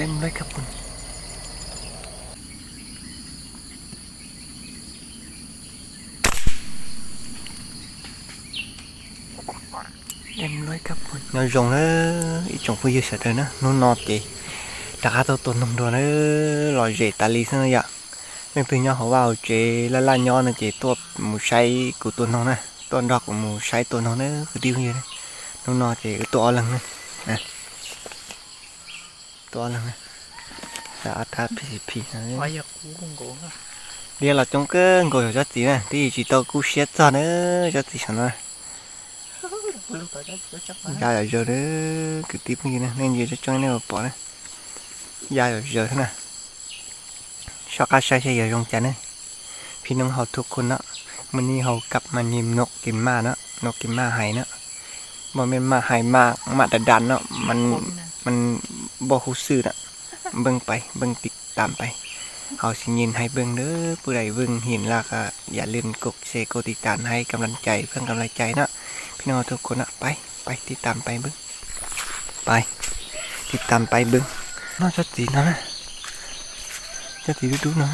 ต็มเลยครับคุณเต็มเลยครับคุณnói rồng đó ít trồng phi sạch rồi nó nọt chị đã tao tuần nằm đồ nó lòi rễ tà lì xong rồi ạ bên phía nhau họ vào chế là nhau là chế tuột một say của tuần nó này tuần đọc của một say tuần nó cứ tiêu như thế nó nọt chế cái to lần này to lần này đã tháp phi bây giờ cú không cố đi là trong cái ngồi cho tí này thì chỉ tao cú xét ra nữa cho tí sản này ra ở giờ đấy cứ tiếp như này nên giờ cho nên bỏ này ra ở giờ thế này sau cả sai giờ trong chén nàyพี่น้องเขาทุกคนเนาะมันนี่เขากลับมายิมนกกินมาเนาะนกกินมาหายเนาะบ่แม่นมาหายมาดันเนาะมันบ่ฮู้ซื่อน่ะเบิ่งไปเบิ่งติดตามไปเขาสิยินให้เบิ่งเด้อผู้ใดเบิ่งเห็นแล้วก็อย่าลืมกดแชร์กดติดตามให้กำลังใจเพื่อกำลังใจเนาะพี่น้องทุกคนเนาะไปติดตามไปเบิ่งไปติดตามไปเบิ่งเนาะจะตีเนาะจะตีดูๆเนาะ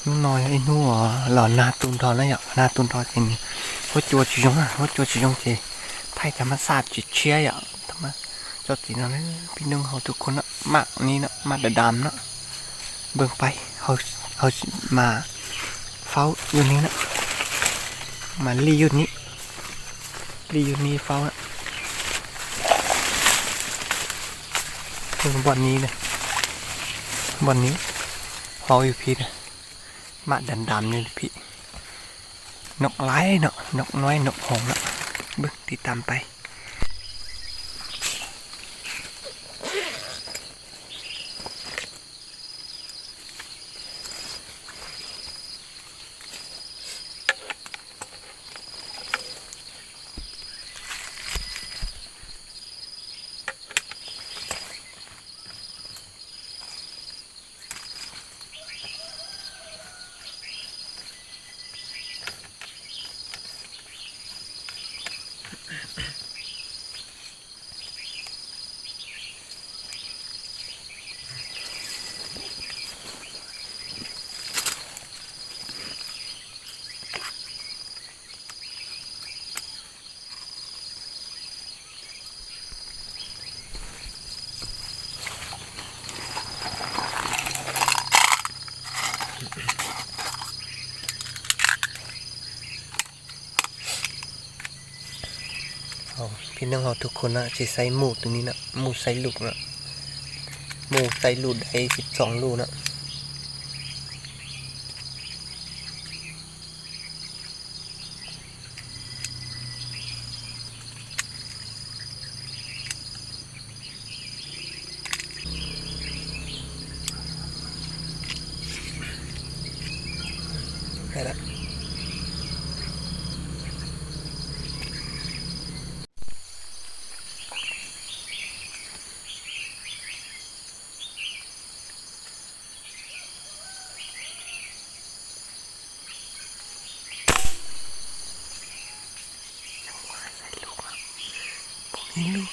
nói ai nua là na tuôn thò đấy ạ na tuôn thò thì có chùa chỉ giống à có chùa chỉ giống gì thay cho nó sạch chỉ chia ạ thằng mà cho tí nó bên nương họ tụi con nó mạng ní nó mặt đàm nó bưng bay họ mà pháo như ní nó mà ly như pháo á bọn ní này bọn ní họ yêu phi nàyมาดำๆนี่พี่นกไล่เนาะนกน้อยนกหงส์เนาะบึกติดตามไปพี่น้องเราทุกคนนะจะใส่หมูตรงนี้นะหมูใส่ลูกนะหมูใส่ลูกได้12 ลูกนะได้ละลูก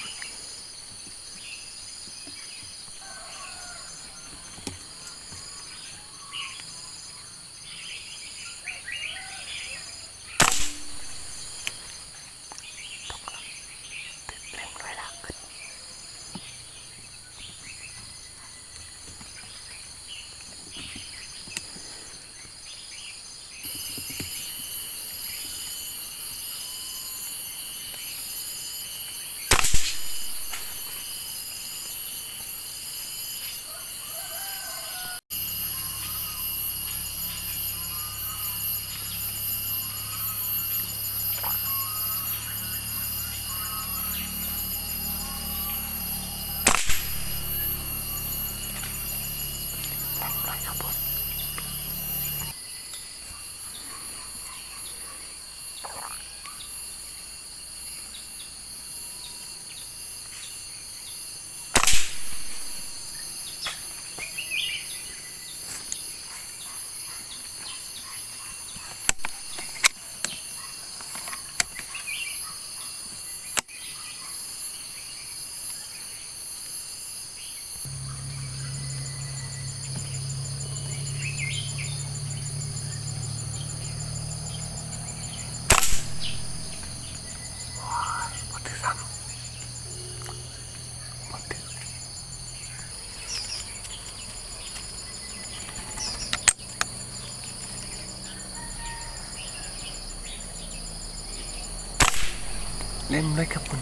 เล่นด้วยครับคุณ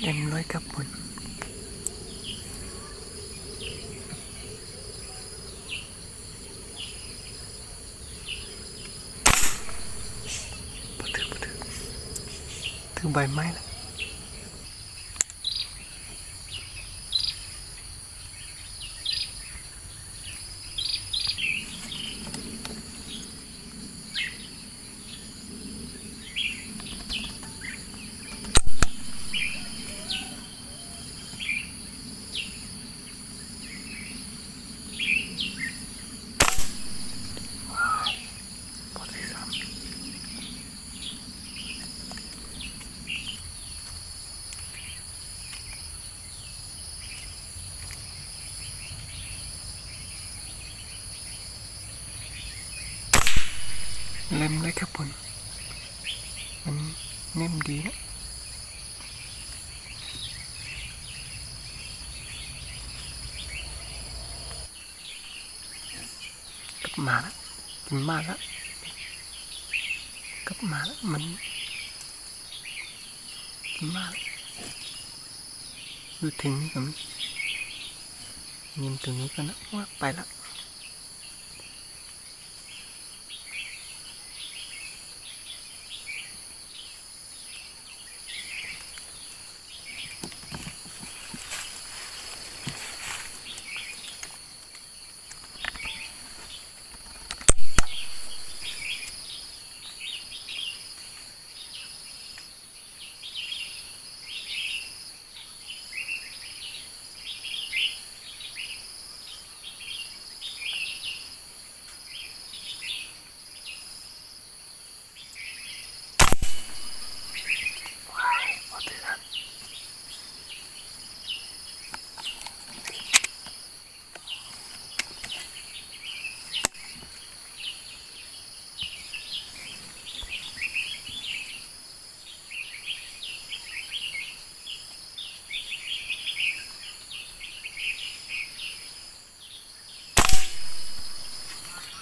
เล่นด้วยครับคุณถือใบไม้ละเล่นด้วยครับคุณมันนิ่มดีนะกลับมาแล้วกินมากแล้วกลับมาแล้วมันกินมากดูถึงนี่ก็มียิงตรงนี้ก็นะว่าไปแล้ว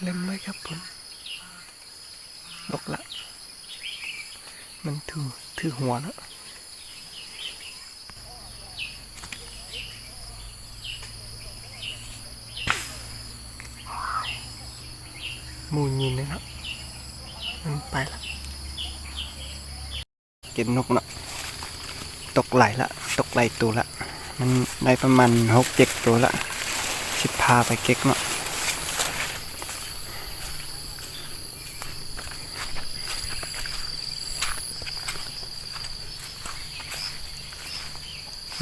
เล่นด้วยครับคุณลกละมันถือหัวแล้วมูยินนะครับมันไปละเก็บนกเนาะตกไหลละตกไหลตัวละมันได้ประมาณ6-7 ตัวละสิพาไปเก็กเนาะ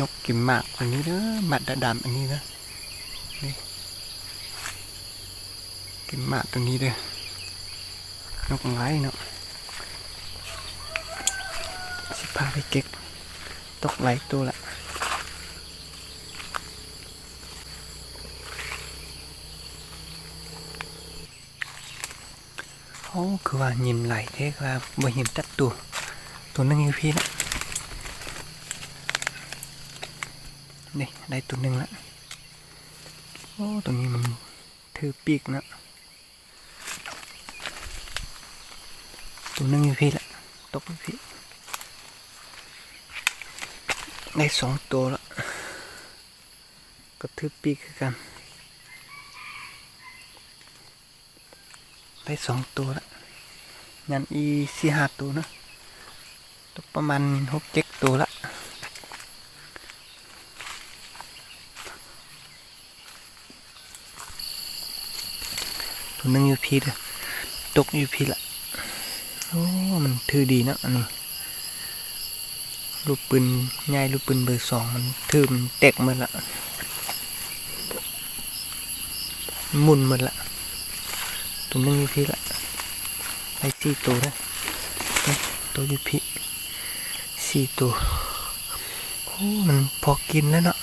นกกินหมากอันนี้เด้อหมัดดำอันนี้นะนี่กินหมากตัวนี้เด้อนกไร้เนาะสิพาไปเก็กตกไหลตัวละโอ้คือว่ายินไหลเท่ว่าบ่เห็นจัดตัว ตัวนึงอยู่พี่นะนี่ได้ตัวนึงละโอ้ตัวนี้มันถือปีกนะตัวนึงอยู่พี่ละตกอยู่พี่ได้2 ตัวละก็ถือปีกคือกันได้2 ตัวละยันอี4-5 ตัวนะตกประมาณ6-7 ตัวละตัวนึงอยู่พี่เด้อตกอยู่พี่ละโอ้มันถือดีนะอันนี้ลูกปืนใหญ่ลูกปืนเบอร์ 2มันถือมันแตกหมดละหมุนหมดละตัวนึงอยู่พี่ละได้4 ตัวนะตัวอยู่พี่4 ตัวโอ้มันพอกินแล้วเนาะ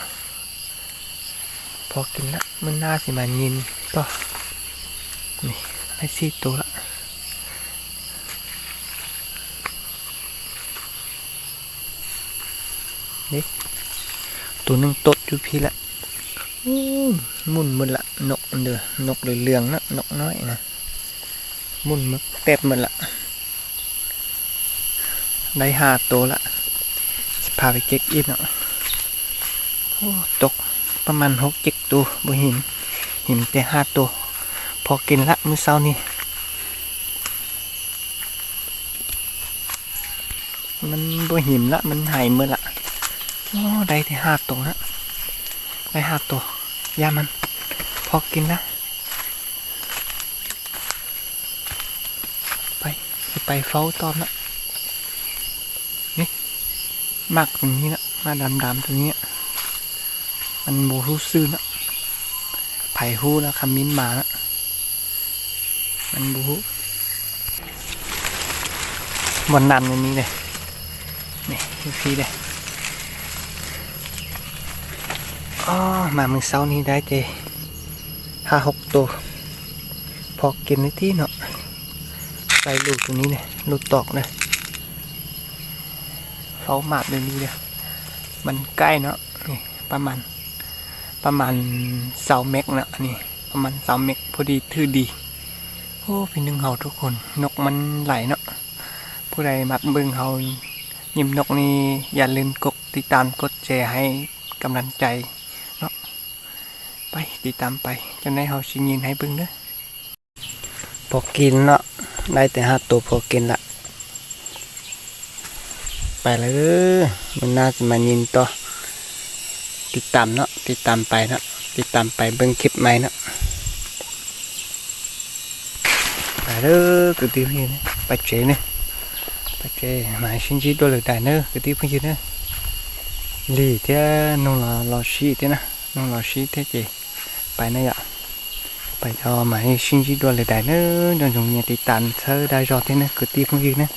พอกินแล้วมันน่าสิมายินต่อนี่ได้4 ตัวละนี่ตัวนึงตดอยู่พี่ละหมุนหมดละนกเด้อนกเหลืองๆนะนกน้อยนะหมุนมึกเต็มหมดละได้5 ตัวละจะพาไปเก็กอินเนาะโอ้ตกประมาณ6-7 ตัวบ่หินแต่5 ตัวพอกินละมื้อเช้านี้มันบ่หิมละมันหายหมดละโอ้ได้แต่5 ตัวนะได้5 ตัวยามันพอกินละไปเฝ้าตอมละนี่มากตรงนี้นะมาดำๆตรงนี้มันโบฮู้ซื่อนะไผ่ฮู้แล้วคำมิ้นมานะมันโบฮู้บนดำตรงนี้เลยนี่พี่เลยอ๋อมามื้อเช้านี้ได้เจ5-6 ตัวพอกินในที่เนาะใส่ลูกตรงนี้เนี่ยลูกตอกเนี่ยเฝ้าหมาดตรงนี้เนี่ยมันใกล้เนาะนี่ประมาณ20 เมกเนาะนี่ประมาณ20 เมกพอดีถือดีโอ้พี่นึงเฮาทุกคนนกมันไหลเนาะผู้ใดมัดเบิ่งเฮายิ้มนกนี่อย่าลืมกดติดตามกดแชร์ให้กำลังใจเนาะไปติดตามไปจนได้เฮาสิยินให้เบิ่งเด้อพอกินเนาะได้แต่5 ตัวพอกินละไปเลยมันน่าจะมายินต่อติดตามเนาะติดตามไปเนาะติดตามไปเบิ่งคลิปใหม่เนาะไปเลยcứ tiếp như này bạch chế mà xin chỉ đôi lực đại nữa cứ tiếp như nữa lì thế nông là lò xí thế nè nông lò xí thế chị bài này ạ bài cho mà xin chỉ đôi lực đại nữa đừng dùng nhà thì tàn thơ đại rồi thế này cứ tiếp như này